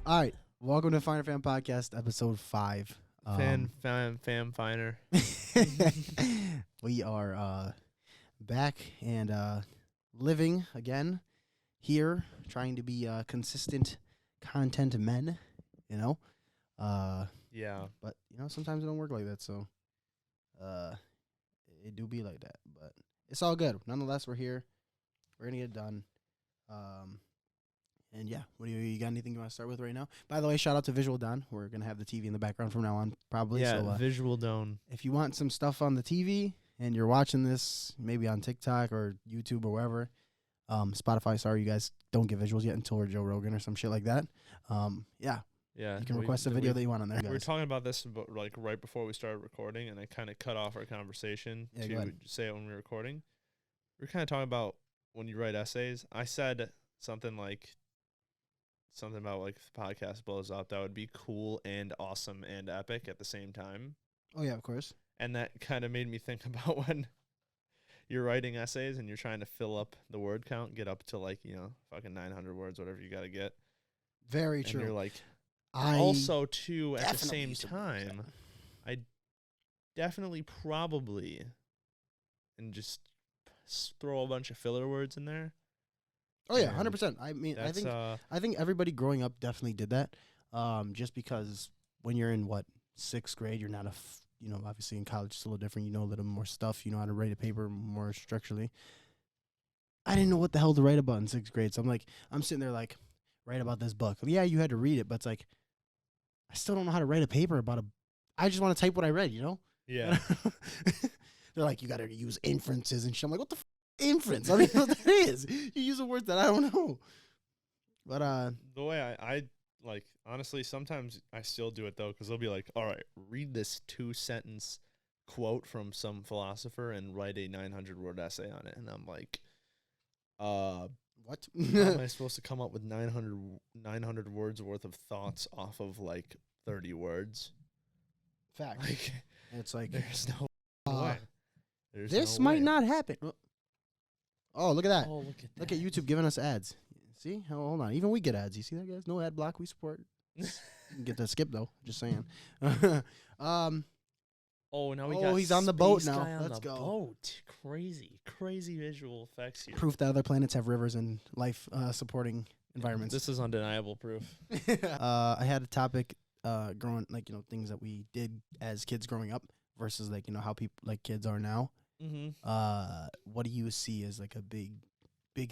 All right. Welcome to Finer Fan Podcast, episode 5. Fam Finer. We are back and living again here, trying to be consistent content men, you know. Yeah. But, sometimes it don't work like that, so it do be like that. But it's all good. Nonetheless, we're here. We're going to get it done. And yeah, what do you got anything you want to start with right now? By the way, shout out to Visual Don. We're going to have the TV in the background from now on, probably. Yeah, So, Visual Don. if you want some stuff on the TV and you're watching this maybe on TikTok or YouTube or wherever, Spotify, sorry, you guys don't get visuals yet until we're Joe Rogan or some shit like that. Yeah, Yeah. you can request a video that you want on there, We were guys. talking about this like right before we started recording, and I kind of cut off our conversation Yeah, go to ahead. say it when we were recording. We were kind of talking about when you write essays. I said something about like if the podcast blows up, that would be cool and awesome and epic at the same time. Oh, yeah, of course. And that kind of made me think about when you're writing essays and you're trying to fill up the word count, get up to like, fucking 900 words, whatever you got to get. Very And true. you're like, I also, too, at the definitely same used to be like time, I definitely probably, and just throw a bunch of filler words in there. Oh, yeah, and 100%. I mean, That's, I think everybody growing up definitely did that. Just because when you're in, 6th grade, you're not obviously in college it's a little different. You know a little more stuff. You know how to write a paper more structurally. I didn't know what the hell to write about in 6th grade. So I'm sitting there like, write about this book. Yeah, you had to read it, but it's like, I still don't know how to write a paper about I just want to type what I read, yeah. They're like, you got to use inferences and shit. I'm like, what the inference? I mean, what that is. You use a word that I don't know. But The way I like, honestly, sometimes I still do it, though, because they'll be like, all right, read this 2-sentence quote from some philosopher and write a 900-word essay on it. And I'm like, what? how am I supposed to come up with 900 words worth of thoughts off of, like, 30 words? Fact. Like, It's like, there's no way. There's this no might way. not happen. Oh, look at that. Oh, look at that. Look at YouTube giving us ads. See? Hold on. Even we get ads. You see that, guys? No ad block. We support. You can get the skip, though. Just saying. Oh, now we got he's on the boat Space now. Guy on Let's the go. Boat. Crazy visual effects here. Proof that other planets have rivers and life supporting environments. This is undeniable proof. I had a topic growing, things that we did as kids growing up versus, how people, kids are now. Mm-hmm. What do you see as, a big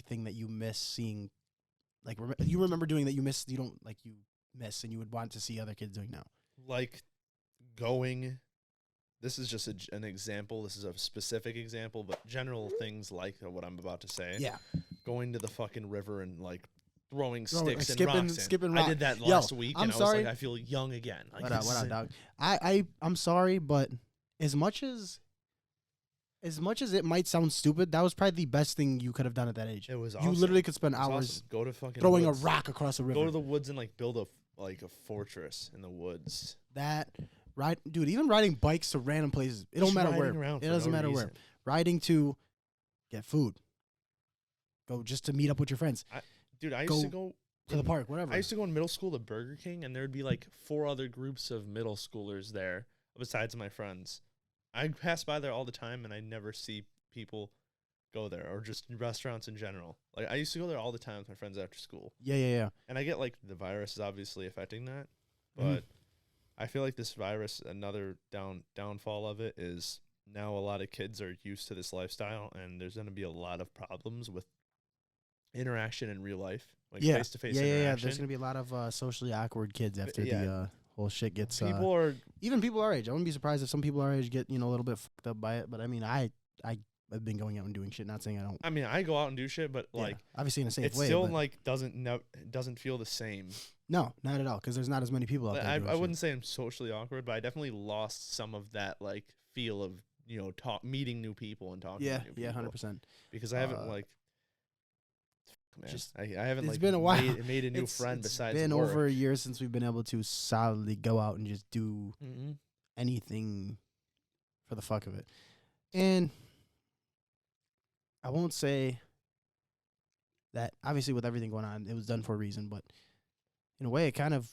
thing that you miss seeing? You remember doing that you miss, you miss and you would want to see other kids doing now? Like going, this is just an example. This is a specific example, but general things like what I'm about to say. Yeah. Going to the fucking river and, throwing sticks and skipping- rocks in. skipping I rock. did that Yo, last week, I'm and I was sorry. like, I feel young again. Like, What up, dog? I'm sorry, but as much as it might sound stupid, that was probably the best thing you could have done at that age. It was You awesome. literally could spend It was hours awesome. Go to fucking throwing woods. a rock across a river. Go to the woods and build a fortress in the woods. Dude, even riding bikes to random places. It don't matter where. It doesn't matter where. Riding to get food. Go just to meet up with your friends. I used to go to the park, whatever. I used to go in middle school to Burger King, and there would be 4 other groups of middle schoolers there besides my friends. I pass by there all the time, and I never see people go there, or just restaurants in general. I used to go there all the time with my friends after school. Yeah. And I get the virus is obviously affecting that, Mhm. but I feel like this virus, another downfall of it is now a lot of kids are used to this lifestyle, and there's going to be a lot of problems with interaction in real life, face-to-face interaction. Yeah. There's gonna be a lot of socially awkward kids after the whole shit gets. People are even people our age. I wouldn't be surprised if some people our age get a little bit fucked up by it. But I mean, I've been going out and doing shit. Not saying I don't. I mean, I go out and do shit, but obviously in a safe it way. still but doesn't feel the same. no, not at all. Because there's not as many people out there. I wouldn't say I'm socially awkward, but I definitely lost some of that feel of meeting new people and talking. Yeah, to new people. 100%. Because I haven't I haven't it's been a while. made a new friend besides It's been work. over a year since we've been able to solidly go out and just do Mm-hmm. anything for the fuck of it. And I won't say that obviously with everything going on, it was done for a reason, but in a way, it kind of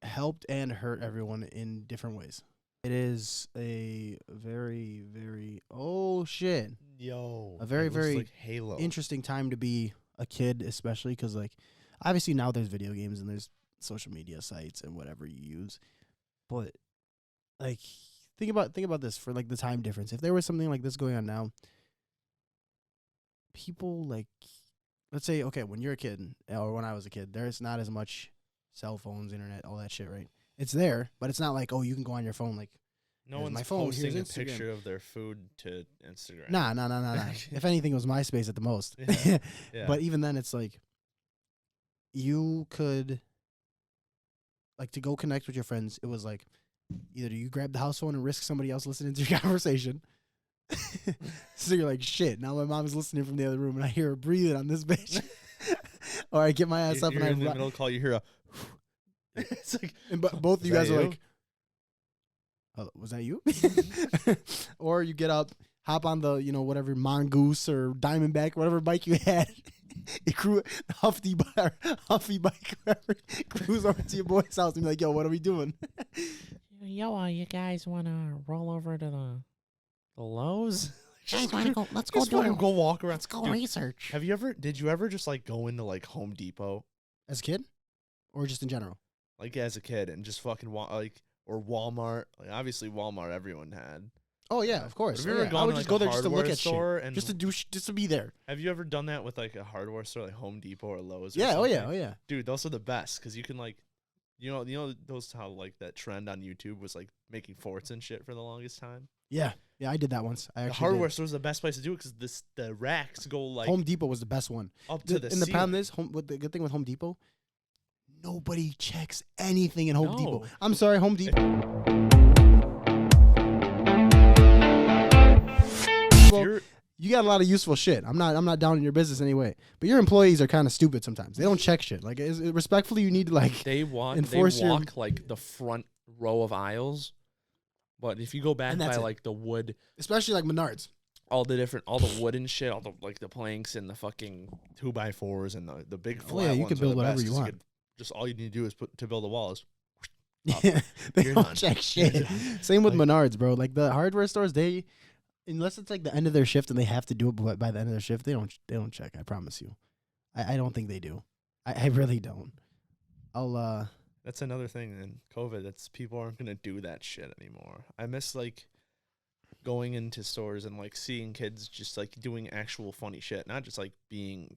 helped and hurt everyone in different ways. It is a very, very oh shit, Yo, a very, it looks very like Halo. interesting time to be a kid, especially because like obviously now there's video games and there's social media sites and whatever you use, but like think about this for like the time difference. If there was something like this going on now, people like let's say okay when you're a kid or when I was a kid, there's not as much cell phones, internet, all that shit, right? It's there, but it's not like oh you can go on your phone like No here's one's my phone, posting a here's Instagram. picture of their food to Instagram. Nah. If anything, it was MySpace at the most. Yeah. Yeah. But even then, it's like you could like to go connect with your friends. It was like either you grab the house phone and risk somebody else listening to your conversation. So you're like, shit, now my mom is listening from the other room and I hear her breathing on this bitch. Or I get my ass up You're and I in the middle call, you hear a it's like and both of you that guys are you? like, oh, was that you? Or you get up, hop on the, whatever Mongoose or Diamondback, whatever bike you had. You Huffy bike, whatever. Cruise over to your boy's house and be like, yo, what are we doing? Yo, you guys want to roll over to the Lowe's? just Guys, wanna go? Let's go just do. fucking go walk around. Let's go Dude, research. did you ever just like go into like Home Depot As a kid? Or just in general? like as a kid and just fucking like or Walmart? Like obviously Walmart everyone had. Oh, yeah, of course. Have you Oh, ever yeah. gone I would to, just like, go a there just to look hardware at store shit. and Just to be there. Have you ever done that with like a hardware store like Home Depot or Lowe's? Or Yeah, something? oh, yeah. Dude, those are the best because you can like, you know those how like that trend on YouTube was like making forts and shit for the longest time. Yeah, I did that once. I The actually hardware did. store is the best place to do it because the racks go like Home Depot was the best one. up to the And the problem ceiling. is, what the good thing with Home Depot, nobody checks anything in Home No. Depot. I'm sorry, Home Depot. If Well, you're- you got a lot of useful shit. I'm not down in your business anyway. But your employees are kind of stupid sometimes. They don't check shit. Like respectfully, you need to like they enforce your- walk like the front row of aisles, but if you go back And by that's it. like the wood, especially like Menards. all the wood and shit, all the like the planks and the fucking 2x4s and the big Oh, flat yeah, you ones can are build the whatever best you 'cause want. could- just all you need to do is to build a wall is Yeah, they You're don't done. check shit. Same with Like- Menards, bro. Like the hardware stores, they unless it's like the end of their shift and they have to do it by the end of their shift, they don't check. I promise you. I don't think they do. I really don't. I'll That's another thing in COVID. That's people aren't gonna do that shit anymore. I miss like going into stores and like seeing kids just like doing actual funny shit, not just like being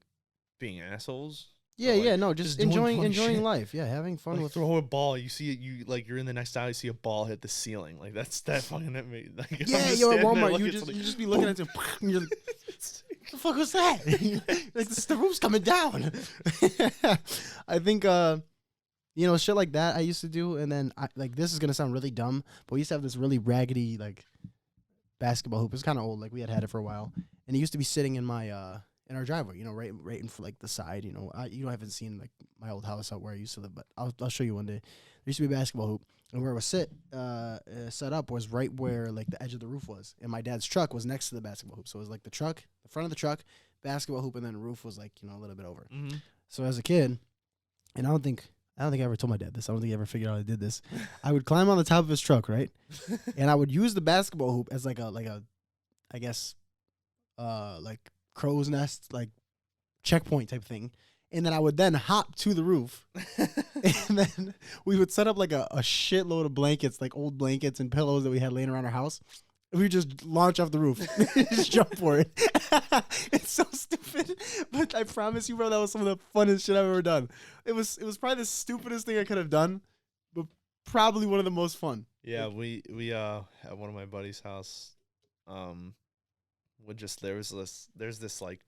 assholes. yeah, like, yeah, no, just doing funny enjoying shit. life. Yeah, having fun Like with throw a ball, you see it, you like you're in the next aisle, you see a ball hit the ceiling. Like that's that fucking at me. Like, I'm yeah, just yo, at standing there Walmart, looking you at just something, you just be looking at it, and you're like, "What the fuck was that?" Like the roof's coming down. I think shit like that I used to do, and then like this is gonna sound really dumb, but we used to have this really raggedy like basketball hoop. It's kind of old, like we had it for a while, and it used to be sitting in my in our driveway, right in for like the side. You haven't seen like my old house out where I used to live, but I'll show you one day. There used to be a basketball hoop, and where it was set up was right where like the edge of the roof was, and my dad's truck was next to the basketball hoop. So it was like the front of the truck, basketball hoop, and then the roof was like a little bit over. Mm-hmm. So as a kid, and I don't think I ever told my dad this. I don't think he ever figured out I did this. I would climb on the top of his truck, right, and I would use the basketball hoop as like a I guess like crow's nest like checkpoint type thing. And then I would then hop to the roof, and then we would set up like a shitload of blankets, like old blankets and pillows that we had laying around our house. And we would just launch off the roof, just jump for it. It's so stupid, but I promise you, bro, that was some of the funnest shit I've ever done. It was probably the stupidest thing I could have done, but probably one of the most fun. Yeah, we at one of my buddy's house, there's this like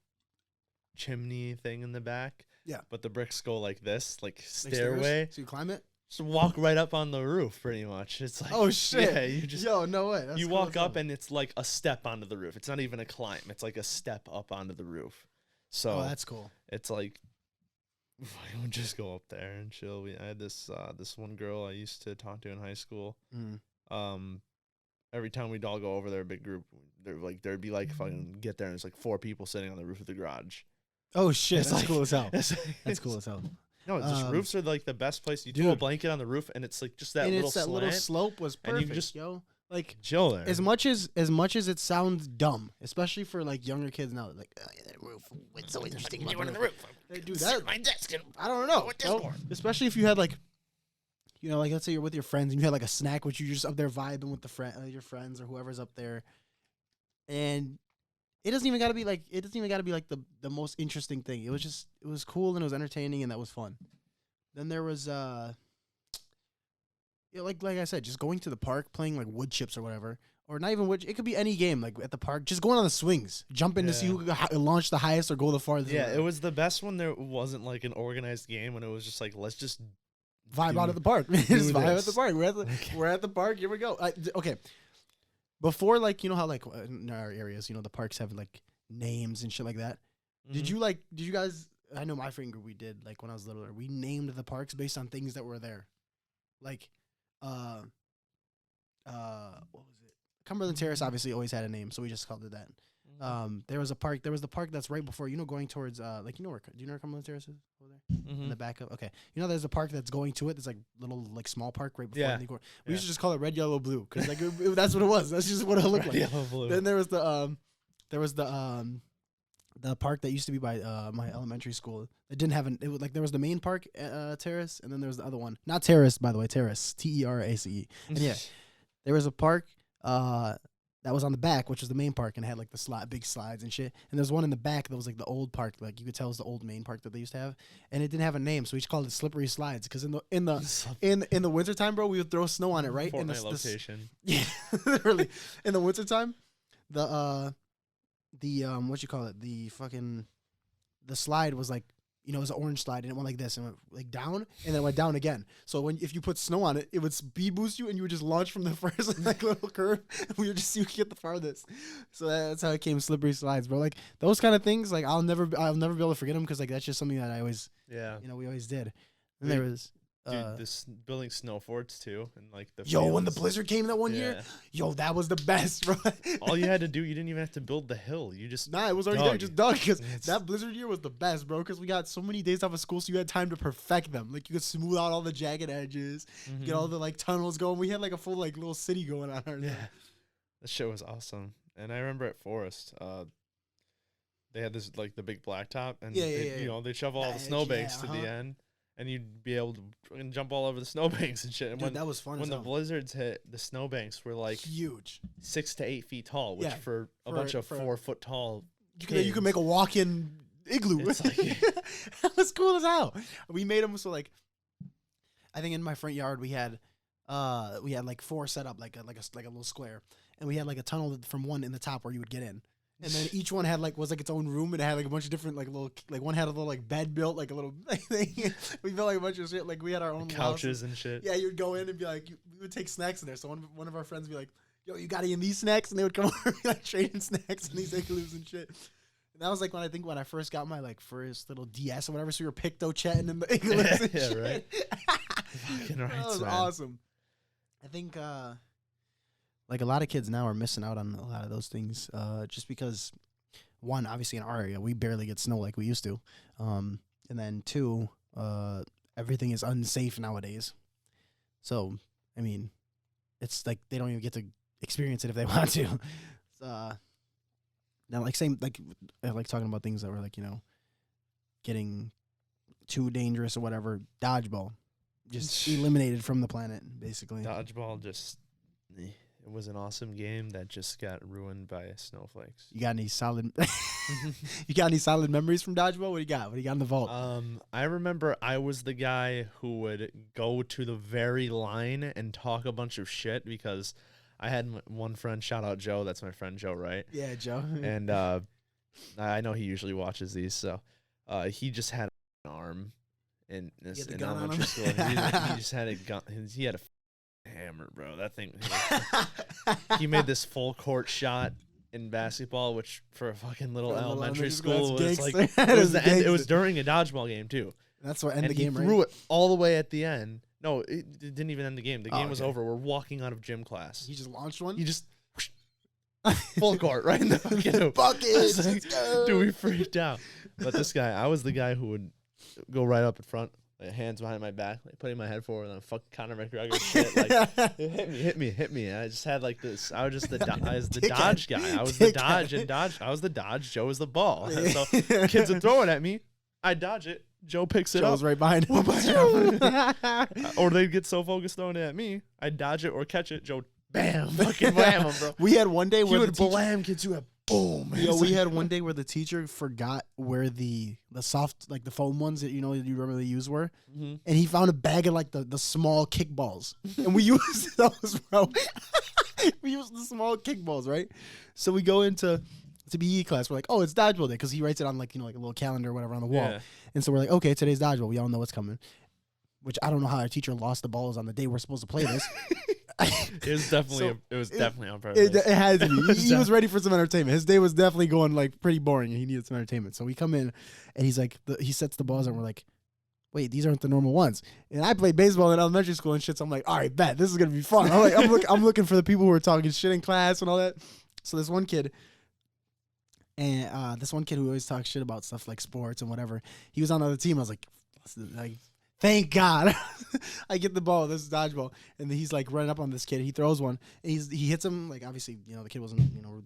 chimney thing in the back. Yeah. But the bricks go like this, like Like stairway. stairs, so you climb it. Just walk right up on the roof, pretty much. It's like Oh shit! Yeah, you just Yo, no way. That's you cool walk as up hell. and it's like a step onto the roof. It's not even a climb. It's like a step up onto the roof. So Oh, that's cool. it's like I would just go up there and chill. I had this one girl I used to talk to in high school. Mm. Every time we'd all go over there, a big group, there'd be like fucking get there and it's like 4 people sitting on the roof of the garage. Oh shit! It's That's like- cool as hell. It's That's cool as hell. No, just roofs are like the best place. You throw a Dude. blanket on the roof, and it's like just that and little it's that slant. little slope was and you perfect, just- yo. Like Chill there. as much as it sounds dumb, especially for like younger kids now, like that roof, what's so interesting about the roof? Hey, dude, that my desk and I don't know. What this yo. for? Especially if you had like, you know, like let's say you're with your friends and you had like a snack, which you're just up there vibing with your friends or whoever's up there, and it doesn't even got to be like the most interesting thing. It was cool and it was entertaining and that was fun. Then there was like I said, just going to the park, playing like wood chips or whatever, or not even wood. It could be any game like at the park. Just going on the swings, jumping to see who could launch the highest or go the farthest. Yeah, it was the best when there wasn't like an organized game, when it was just like, let's just vibe out at the park. Just vibe at the park. We're at the park. Here we go. Okay. Before, like, you know how like in our areas, you know, the parks have like names and shit like that. Did you guys? I know my friend group, we did like when I was littler. We named the parks based on things that were there, like, what was it? Cumberland Terrace obviously always had a name, so we just called it that. There was the park that's right before, you know, going towards like, you know where, do you know where Cumberland Terrace is over there? In the back of, okay, you know, there's a park that's going to it. There's like little like small park right before. Yeah. We used to just call it red, yellow, blue because like that's what it was. That's just what it looked like. Yellow, blue. Then there was the park that used to be by my elementary school. It didn't have it was like there was the main park terrace, and then there was the other one. Not terrace, by the way, terrace. TERACE. And yeah, there was a park that was on the back, which was the main park, and it had like the big slides and shit. And there's one in the back that was like the old park, like you could tell it was the old main park that they used to have, and it didn't have a name, so we just called it Slippery Slides because in the wintertime, bro, we would throw snow on it, right? In Fortnite location. Yeah, literally. In the wintertime, the what you call it? The slide was like, you know, it was an orange slide and it went like this and went like down and then it went down again. So if you put snow on it, it would speed boost you and you would just launch from the first like little curve and we would just see who could get the farthest. So that's how it came Slippery Slides, bro. Like those kind of things, like I'll never be able to forget them because like that's just something that I always, you know, we always did. And there was. Dude, this building snow forts too, and like the when the blizzard came that one year, that was the best, bro. All you had to do, you didn't even have to build the hill. You just it was already there, just dug. Because that blizzard year was the best, bro. Because we got so many days off of school, so you had time to perfect them. Like you could smooth out all the jagged edges, get all the like tunnels going. We had like a full like little city going on. That shit was awesome. And I remember at Forest, they had this like the big blacktop, and you know they shovel all the snowbanks to the end. And you'd be able to jump all over the snowbanks and shit. And Dude, that was fun. When the blizzards hit, the snowbanks were like huge, 6 to 8 feet tall, which for a bunch of 4 foot tall, you could make a walk-in igloo. It's like, that was cool as hell. We made them so like, I think in my front yard we had like 4 set up like a little square, and we had like a tunnel from one in the top where you would get in. And then each one had was its own room, and it had like a bunch of different like little one had a little like bed built, like a little thing. We built like a bunch of shit. Like we had our own couches and shit. Yeah, you'd go in and be like, we would take snacks in there. So one of our friends would be like, "Yo, you got any of these snacks?" And they would come over and be like trading snacks in these igloos and shit. And that was like when I first got my like first little DS or whatever. So we were picto-chatting in the igloos. And shit. Right. Fucking right, that was awesome. I think. Like a lot of kids now are missing out on a lot of those things, just because, one, obviously in our area we barely get snow like we used to, and then 2, everything is unsafe nowadays. So I mean, it's like they don't even get to experience it if they want to. Now, like talking about things that were like, you know, getting too dangerous or whatever. Dodgeball, just eliminated from the planet basically. Dodgeball just. It was an awesome game that just got ruined by snowflakes. You got any solid memories from Dodgeball? What do you got? What do you got in the vault? I remember I was the guy who would go to the very line and talk a bunch of shit because I had one friend, shout out Joe, that's my friend Joe, right? Yeah, Joe. And I know he usually watches these, so he just had an arm in elementary school. He just had a gun. He had a hammer, bro. That thing. He made this full court shot in basketball, which for a fucking little elementary school was like it was during a dodgeball game too. That's what ended the game. He threw it all the way at the end. No, it didn't even end the game. The game was over. We're walking out of gym class. He just launched one. He just full court right in the fucking bucket. Like, dude, we freaked out. But this guy, I was the guy who would go right up in front. like hands behind my back, like putting my head forward, and then fucking Conor McGregor shit. Like hit me. I just had like this. I was just I was the dodge guy. I was the dodge and dodge. I was the dodge. Joe was the ball. And so kids would throw it at me. I dodge it. Joe picks it Joe's up. right behind him. Or they'd get so focused throwing it at me, I'd dodge it or catch it. Joe, bam, fucking blam him, bro. We had one day He where would blam kids. You have boom. Yo, we had one day where the teacher forgot where the soft, like the foam ones that you remember they use were, and he found a bag of like the small kickballs, and we used those, bro. We used the small kickballs, right? So we go into PE class. We're like, oh, it's dodgeball day, because he writes it on like like a little calendar or whatever on the wall, and so we're like, okay, today's dodgeball. We all know what's coming. Which I don't know how our teacher lost the balls on the day we're supposed to play this. It was definitely on purpose. It had to be. He was ready for some entertainment. His day was definitely going like pretty boring, and he needed some entertainment. So we come in, and he's like, he sets the balls, and we're like, wait, these aren't the normal ones. And I played baseball in elementary school and shit, so I'm like, all right, bet this is gonna be fun. I'm looking for the people who are talking shit in class and all that. So this one kid. And this one kid who always talks shit about stuff like sports and whatever, he was on the other team. I was like, thank God. I get the ball. This is dodgeball. And then he's like running up on this kid. He throws one. And he hits him. Like, obviously, the kid wasn't,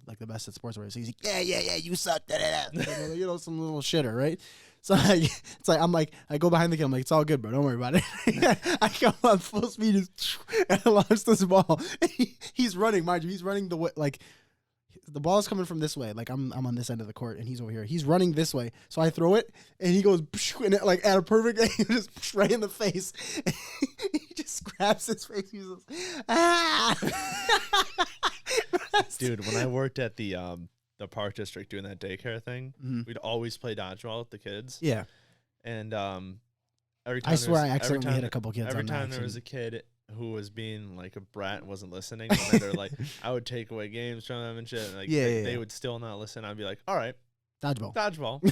like the best at sports or whatever. So he's like, yeah, you suck. Some little shitter, right? So it's like, I go behind the kid. I'm like, it's all good, bro. Don't worry about it. I come on full speed and I launch this ball. He's running, mind you. He's running the way, like, the ball's coming from this way. Like I'm on this end of the court and he's over here. He's running this way. So I throw it and he goes and it, like at a perfect angle, just right in the face. He just grabs his face. He's like, ah. Dude, when I worked at the park district doing that daycare thing, we'd always play dodgeball with the kids. Yeah. And every time I swear I accidentally hit a couple kids. Every time there was a kid who was being like a brat and wasn't listening, and they're like, I would take away games from them and shit. And like they would still not listen. I'd be like, all right, dodgeball.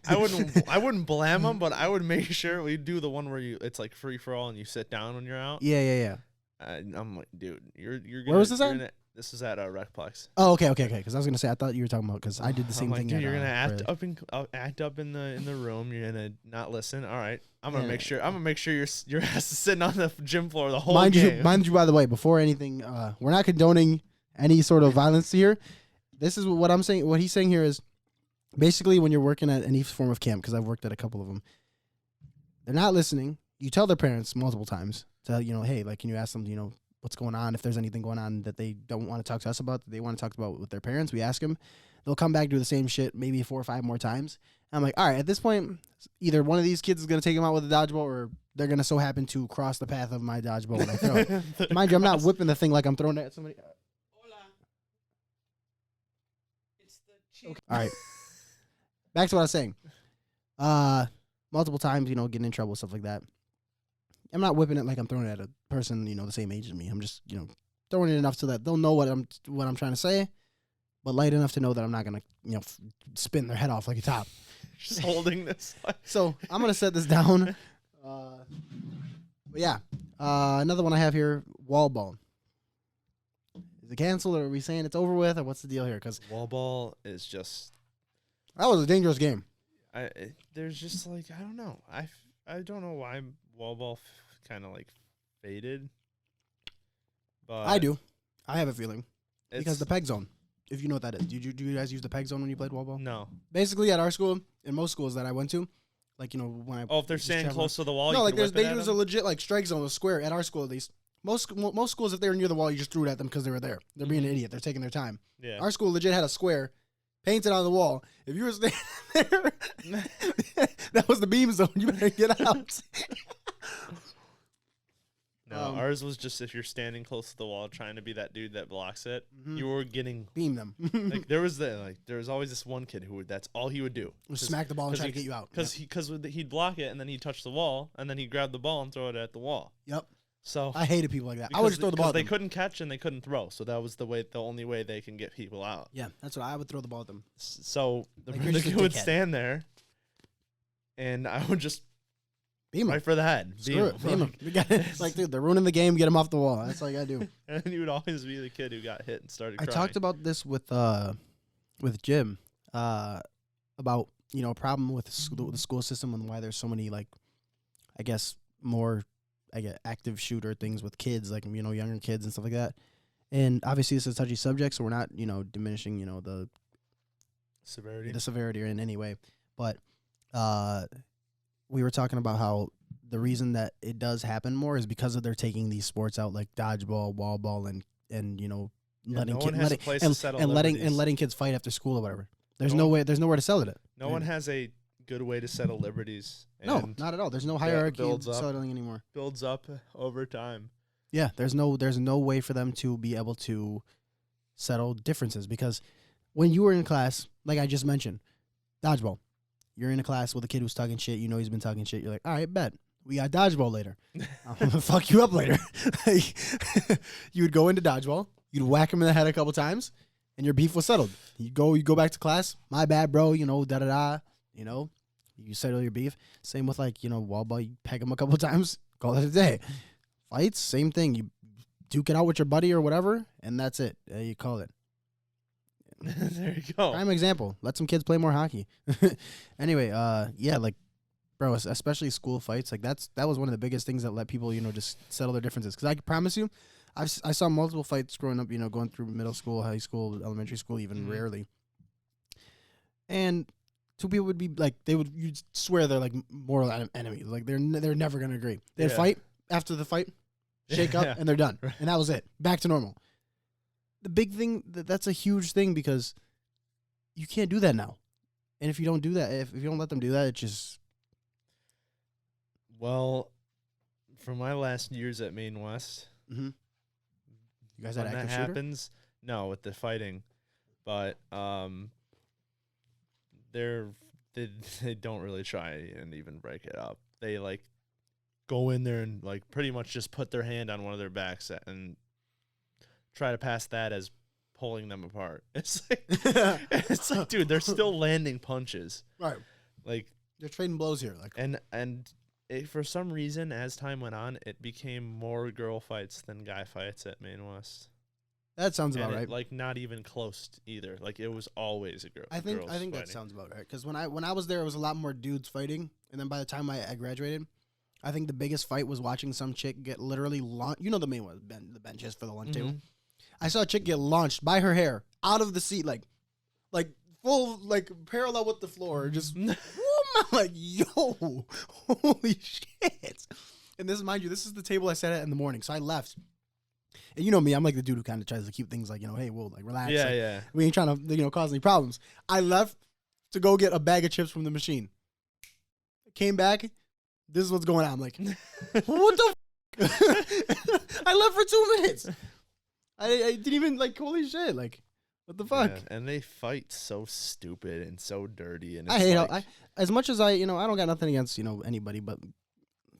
I wouldn't blam them, but I would make sure we do the one where it's like free for all and you sit down when you're out. Yeah. I'm like, dude, you're gonna. Where was this at? This is at Recplex. Oh, okay. Because I was gonna say I thought you were talking about because I did the same thing. Dude, you're gonna act up in the room. You're gonna not listen. All right, I'm gonna make sure your ass is sitting on the gym floor the whole game. Mind you, by the way, before anything, we're not condoning any sort of violence here. This is what I'm saying. What he's saying here is basically when you're working at any form of camp, because I've worked at a couple of them, they're not listening. You tell their parents multiple times to hey, like, can you ask them, what's going on? If there's anything going on that they don't want to talk to us about, that they want to talk about with their parents, we ask them. They'll come back, do the same shit maybe 4 or 5 more times. And I'm like, all right, at this point, either one of these kids is going to take them out with a dodgeball or they're going to so happen to cross the path of my dodgeball when I throw it. Mind you, I'm not whipping the thing like I'm throwing it at somebody. Hola. It's the okay. All right. Back to what I was saying. Multiple times, getting in trouble, stuff like that. I'm not whipping it like I'm throwing it at a person, the same age as me. I'm just, throwing it enough so that they'll know what I'm trying to say, but light enough to know that I'm not gonna, spin their head off like a top. Just holding this. So I'm gonna set this down. But yeah, another one I have here: wall ball. Is it canceled, or are we saying it's over with, or what's the deal here? Because wall ball is just that was a dangerous game. There's just like I don't know. I don't know why wall ball kind of like faded. But I do. I have a feeling because the peg zone. If you know what that is, do you guys use the peg zone when you played wall ball? No. Basically, at our school, in most schools that I went to, like when I if they're standing close to the wall, no, like there's a legit like strike zone, a square at our school at least. Most schools, if they were near the wall, you just threw it at them because they were there. They're being an idiot. They're taking their time. Yeah. Our school legit had a square painted on the wall. If you were standing there, that was the beam zone. You better get out. No, ours was just if you're standing close to the wall trying to be that dude that blocks it, you were getting beam them. like there was always this one kid who that's all he would do. Smack the ball and try to get you out. Because he'd block it and then he'd touch the wall and then he'd grab the ball and throw it at the wall. Yep. So I hated people like that. I would just throw the ball at them. They couldn't catch and they couldn't throw, so that was the only way they can get people out. Yeah, that's what I would throw the ball at them. So the kid would stand there, and I would just beam right for the head. Screw it. Beam him. Like, dude, they're ruining the game. Get him off the wall. That's all you gotta do. And you would always be the kid who got hit and started crying. I talked about this with Jim about a problem with the school system and why there's so many like I guess, more active shooter things with kids, like, younger kids and stuff like that. And obviously, this is a touchy subject, so we're not, diminishing, the severity in any way. But we were talking about how the reason that it does happen more is because of they're taking these sports out like dodgeball, wall ball, and letting kids fight after school or whatever. There's nowhere to sell it. No one has a good way to settle liberties. No, not at all. There's no hierarchy in settling anymore. Builds up over time. Yeah, there's no way for them to be able to settle differences, because when you were in class, like I just mentioned, dodgeball, you're in a class with a kid who's talking shit. He's been talking shit. You're like, all right, bet. We got dodgeball later. I'm going to fuck you up later. You would go into dodgeball. You'd whack him in the head a couple times, and your beef was settled. You go back to class. My bad, bro. Da-da-da. You settle your beef. Same with, wall ball. You peg him a couple times. Call it a day. Fights, same thing. You duke it out with your buddy or whatever, and that's it. You call it. There you go. Prime example. Let some kids play more hockey. Anyway, yeah, bro, especially school fights. That was one of the biggest things that let people, just settle their differences. Because I can promise you, I saw multiple fights growing up, going through middle school, high school, elementary school, even rarely. And two people would be you'd swear they're mortal enemies. They're never going to agree. They'd fight. After the fight, shake up, and they're done. And that was it. Back to normal. The big thing, that's a huge thing, because you can't do that now. And if you don't do that, if you don't let them do that, it just... Well, for my last years at Maine West, you guys had when active that shooter? happens, no, with the fighting, but they don't really try and even break it up. They go in there and pretty much just put their hand on one of their backs and try to pass that as pulling them apart. It's dude, they're still landing punches. Right. They're trading blows here. For some reason, as time went on, it became more girl fights than guy fights at Maine West. That sounds about right. Not even close either. It was always a girl. I think that sounds about right. Because when I was there, it was a lot more dudes fighting, and then by the time I graduated, I think the biggest fight was watching some chick get literally launched. The main one, the benches for the 1-2. I saw a chick get launched by her hair out of the seat, full, parallel with the floor. Just, I'm like, yo, holy shit. And mind you, this is the table I sat at in the morning. So I left. And you know me, I'm the dude who kind of tries to keep things hey, we'll relax. Yeah. We ain't trying to, cause any problems. I left to go get a bag of chips from the machine. Came back. This is what's going on. I'm like, what the I left for 2 minutes. I didn't even, holy shit. What the fuck? Yeah, and they fight so stupid and so dirty. And I hate how, as much as I don't got nothing against, anybody, but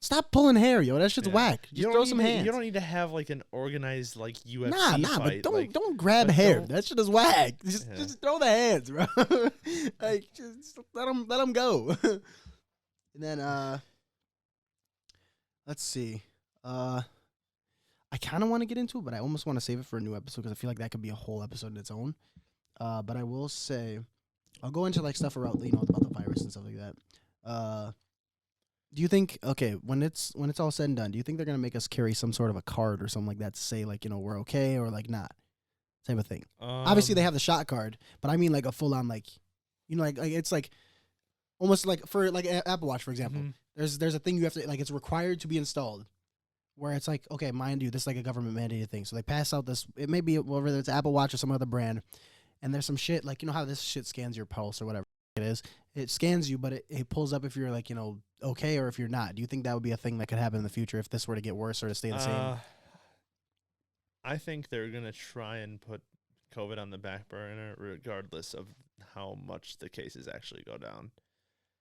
stop pulling hair, yo. That shit's whack. Just throw some hands. You don't need to have, an organized, UFC fight. But don't grab hair. That shit is whack. Just throw the hands, bro. Just let them go. And then, let's see. I kind of want to get into it, but I almost want to save it for a new episode, because I feel like that could be a whole episode in its own. But I will say, I'll go into stuff around, about the virus and stuff like that. Do you think, when it's all said and done, do you think they're gonna make us carry some sort of a card or something like that to say we're okay or not, type of thing? Obviously they have the shot card, but I mean a full on it's almost for Apple Watch, for example. There's a thing you have to it's required to be installed, where it's okay, mind you, this is a government mandated thing. So they pass out this, it may be whether it's Apple Watch or some other brand, and there's some shit how this shit scans your pulse or whatever it is. It scans you, but it pulls up if you're okay or if you're not. Do you think that would be a thing that could happen in the future if this were to get worse or to stay the same? I think they're gonna try and put COVID on the back burner regardless of how much the cases actually go down.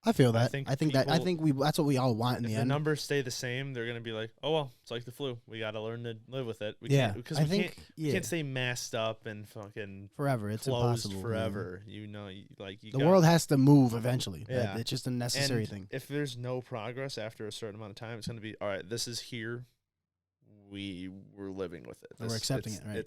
I feel that. I think that's what we all want in the end. If the numbers stay the same, they're gonna be like, oh well, it's like the flu. We got to learn to live with it. We can't stay masked up and fucking forever. It's closed impossible forever. The world has to move eventually. Yeah. It's just a necessary thing. If there's no progress after a certain amount of time, it's gonna be all right. This is here. We're living with it. We're accepting it, right?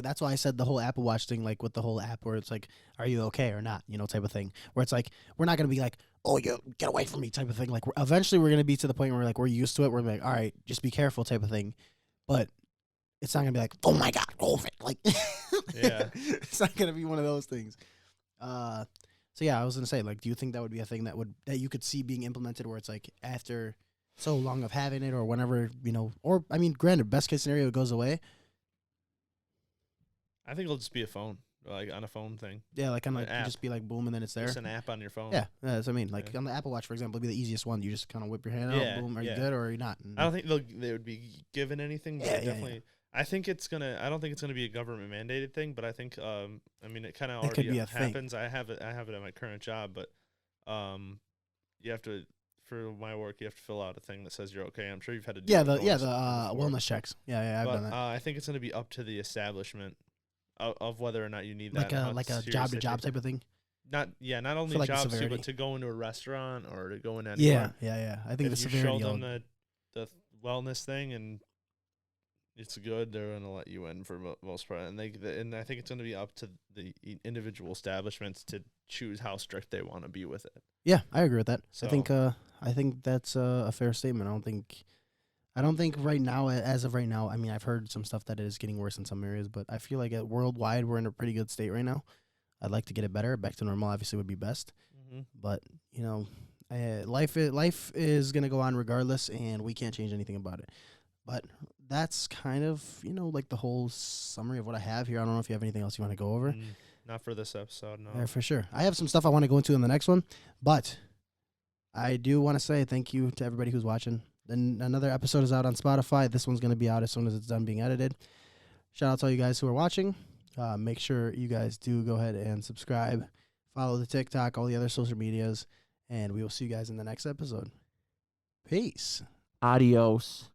That's why I said the whole Apple Watch thing, with the whole app where it's are you okay or not, type of thing. Where it's we're not gonna be oh, you get away from me type of thing. Like eventually we're gonna be to the point where like we're used to it. We're like, all right, just be careful type of thing. But it's not gonna be like, oh my god, over it. Like, Yeah. it's not gonna be one of those things. So yeah, I was gonna say, like, do you think that would be a thing that you could see being implemented, where it's like after so long of having it, or whenever or I mean, granted, best case scenario, it goes away. I think it'll just be a phone, like on a phone thing. Yeah, like on An like app. just be like boom, and then it's there. Just an app on your phone. Yeah, that's what I mean. Like Yeah. on the Apple Watch, for example, it'd be the easiest one. You just kind of whip your hand Yeah, out, boom. Are you yeah. good or are you not? I don't think they would be given anything, but Yeah, yeah, definitely. I think it's gonna. I don't think it's gonna be a government mandated thing, but I think. I mean, it kind of It could already be a thing. happens. I have it at my current job, but you have to. For my work, you have to fill out a thing that says you're okay. I'm sure you've had to do. Yeah, it the before. wellness checks. Yeah, I've But done that. I think it's gonna be up to the establishment of whether or not you need that. Like a job to job type of thing. Not only like the jobs too, severity. but to go into a restaurant or to go in Yeah, anywhere. I think If the you severity. show them the wellness thing and it's good, they're gonna let you in for most part. And and I think it's gonna be up to the individual establishments to choose how strict they want to be with it. Yeah, I agree with that. So- I think that's a fair statement. I don't think right now, as of right now, I mean, I've heard some stuff that it is getting worse in some areas, but I feel like worldwide we're in a pretty good state right now. I'd like to get it better. Back to normal obviously would be best. Mm-hmm. But, life is going to go on regardless, and we can't change anything about it. But that's kind of, like the whole summary of what I have here. I don't know if you have anything else you want to go over. Not for this episode, no. Yeah, for sure. I have some stuff I want to go into in the next one, but I do want to say thank you to everybody who's watching. Then another episode is out on Spotify. This one's going to be out as soon as it's done being edited. Shout out to all you guys who are watching. Make sure you guys do go ahead and subscribe, follow the TikTok, all the other social medias, and we will see you guys in the next episode. Peace. Adios.